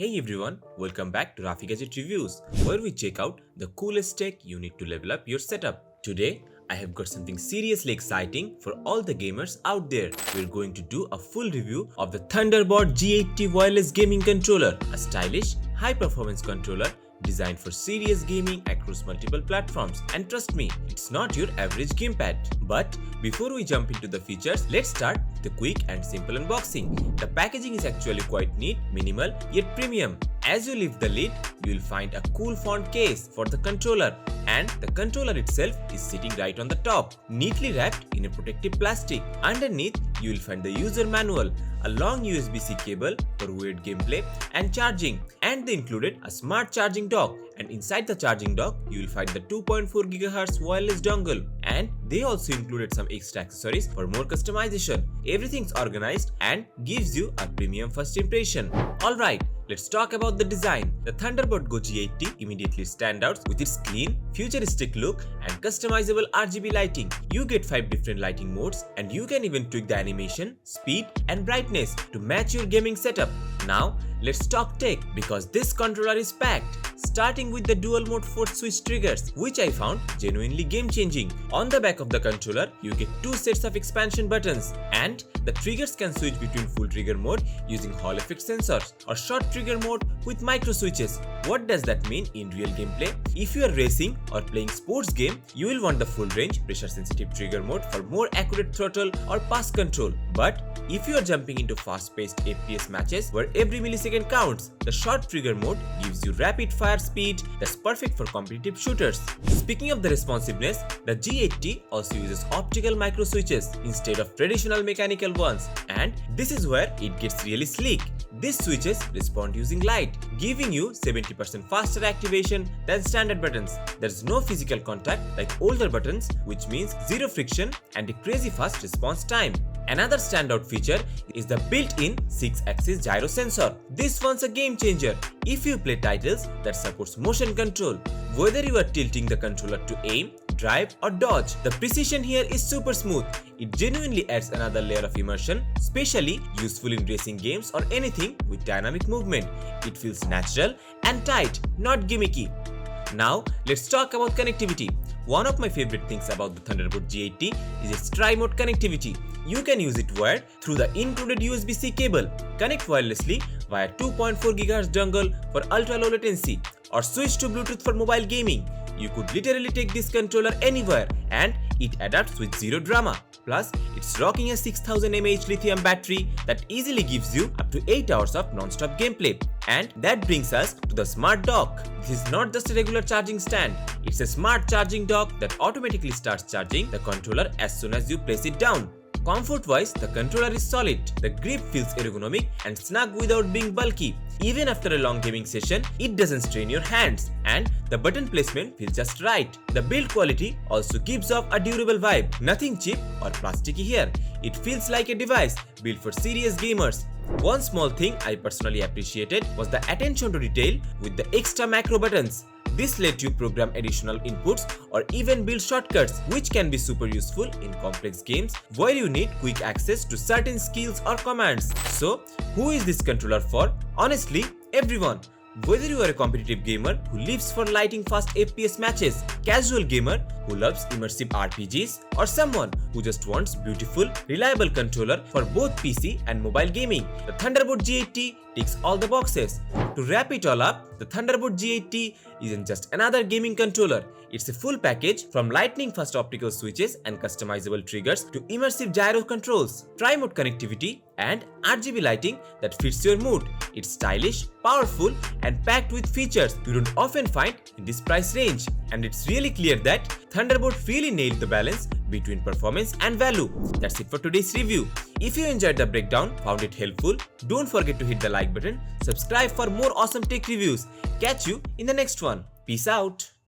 Hey everyone, welcome back to Rafi Gadget Reviews, where we check out the coolest tech you need to level up your setup. Today, I have got something seriously exciting for all the gamers out there. We're going to do a full review of the Thunderbolt G80 wireless gaming controller, a stylish, high-performance controller designed for serious gaming across multiple platforms. And trust me, it's not your average gamepad. But before we jump into the features, let's start with a quick and simple unboxing. The packaging is actually quite neat, minimal, yet premium. As you lift the lid, you will find a cool font case for the controller, and the controller itself is sitting right on the top, neatly wrapped in a protective plastic. Underneath, you will find the user manual, a long USB-C cable for weird gameplay and charging, and they included a smart charging dock. And inside the charging dock, you will find the 2.4 GHz wireless dongle, and they also included some extra accessories for more customization. Everything's organized and gives you a premium first impression. Alright, let's talk about the design. The Thunderbolt Go G80 immediately stands out with its clean, futuristic look and customizable RGB lighting. You get 5 different lighting modes, and you can even tweak the animation, speed and brightness to match your gaming setup. Now, let's talk tech, because this controller is packed. Starting with the dual mode force switch triggers, which I found genuinely game-changing. On the back of the controller, you get 2 sets of expansion buttons, and the triggers can switch between full trigger mode using Hall effect sensors or short trigger mode with micro switches. What does that mean in real gameplay? If you are racing or playing sports game, you will want the full range pressure sensitive trigger mode for more accurate throttle or pass control. But if you are jumping into fast-paced FPS matches where every millisecond counts, the short trigger mode gives you rapid fire speed that's perfect for competitive shooters. Speaking of the responsiveness, the G80 also uses optical micro switches instead of traditional mechanical ones, and this is where it gets really sleek. These switches respond using light, giving you 70% faster activation than standard buttons. There's no physical contact like older buttons, which means zero friction and a crazy fast response time. Another standout feature is the built-in 6-axis gyro sensor. This one's a game changer if you play titles that supports motion control. Whether you are tilting the controller to aim, drive or dodge, the precision here is super smooth. It genuinely adds another layer of immersion, especially useful in racing games or anything with dynamic movement. It feels natural and tight, not gimmicky. Now, let's talk about connectivity. One of my favorite things about the Thunderbolt G80 is its tri-mode connectivity. You can use it wired through the included USB-C cable, connect wirelessly via 2.4 GHz dongle for ultra-low latency, or switch to Bluetooth for mobile gaming. You could literally take this controller anywhere, and it adapts with zero drama. Plus, it's rocking a 6000 mAh lithium battery that easily gives you up to 8 hours of non-stop gameplay. And that brings us to the smart dock. This is not just a regular charging stand, it's a smart charging dock that automatically starts charging the controller as soon as you place it down. Comfort-wise, the controller is solid. The grip feels ergonomic and snug without being bulky. Even after a long gaming session, it doesn't strain your hands, and the button placement feels just right. The build quality also gives off a durable vibe. Nothing cheap or plasticky here. It feels like a device built for serious gamers. One small thing I personally appreciated was the attention to detail with the extra macro buttons. This lets you program additional inputs or even build shortcuts, which can be super useful in complex games where you need quick access to certain skills or commands. So, who is this controller for? Honestly, everyone. Whether you are a competitive gamer who lives for lighting fast FPS matches, casual gamer who loves immersive RPGs, or someone who just wants beautiful, reliable controller for both PC and mobile gaming, the Thunderbolt G80 ticks all the boxes. To wrap it all up, the Thunderbolt G80 isn't just another gaming controller. It's a full package from lightning-fast optical switches and customizable triggers to immersive gyro controls, tri-mode connectivity, and RGB lighting that fits your mood. It's stylish, powerful, and packed with features you don't often find in this price range. And it's really clear that Thunderbolt really nailed the balance between performance and value. That's it for today's review. If you enjoyed the breakdown, found it helpful, don't forget to hit the like button, subscribe for more awesome tech reviews. Catch you in the next one. Peace out.